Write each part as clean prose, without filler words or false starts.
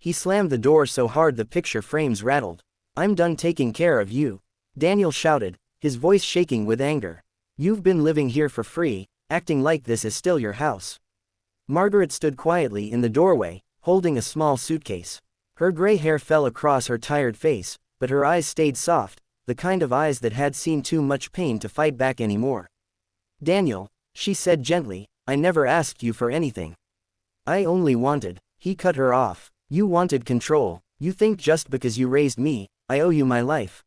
He slammed the door so hard the picture frames rattled. "I'm done taking care of you," Daniel shouted, his voice shaking with anger. "You've been living here for free, acting like this is still your house." Margaret stood quietly in the doorway, holding a small suitcase. Her gray hair fell across her tired face, but her eyes stayed soft, the kind of eyes that had seen too much pain to fight back anymore. "Daniel," she said gently, "I never asked you for anything. I only wanted—" He cut her off. "You wanted control. You think just because you raised me, I owe you my life.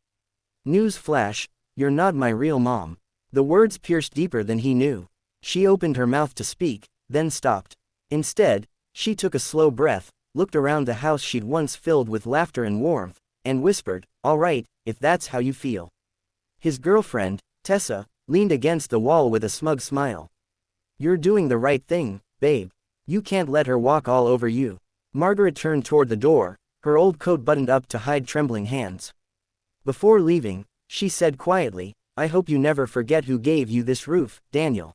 News flash, you're not my real mom." The words pierced deeper than he knew. She opened her mouth to speak, then stopped. Instead, she took a slow breath, looked around the house she'd once filled with laughter and warmth, and whispered, "All right, if that's how you feel." His girlfriend, Tessa, leaned against the wall with a smug smile. "You're doing the right thing, babe. You can't let her walk all over you." Margaret turned toward the door, her old coat buttoned up to hide trembling hands. Before leaving, she said quietly, "I hope you never forget who gave you this roof, Daniel."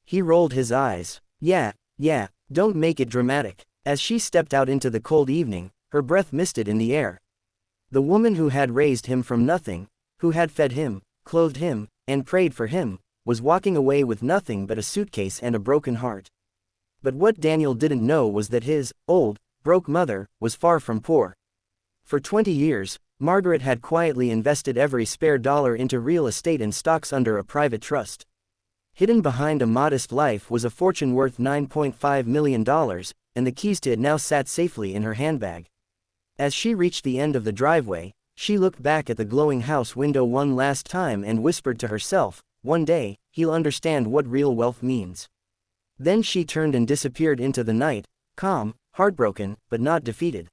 He rolled his eyes. Yeah, don't make it dramatic." As she stepped out into the cold evening, her breath misted in the air. The woman who had raised him from nothing, who had fed him, clothed him, and prayed for him, was walking away with nothing but a suitcase and a broken heart. But what Daniel didn't know was that his old, broke mother was far from poor. For 20 years, Margaret had quietly invested every spare dollar into real estate and stocks under a private trust. Hidden behind a modest life was a fortune worth $9.5 million, and the keys to it now sat safely in her handbag. As she reached the end of the driveway, she looked back at the glowing house window one last time and whispered to herself, "One day, he'll understand what real wealth means." Then she turned and disappeared into the night, calm, heartbroken, but not defeated.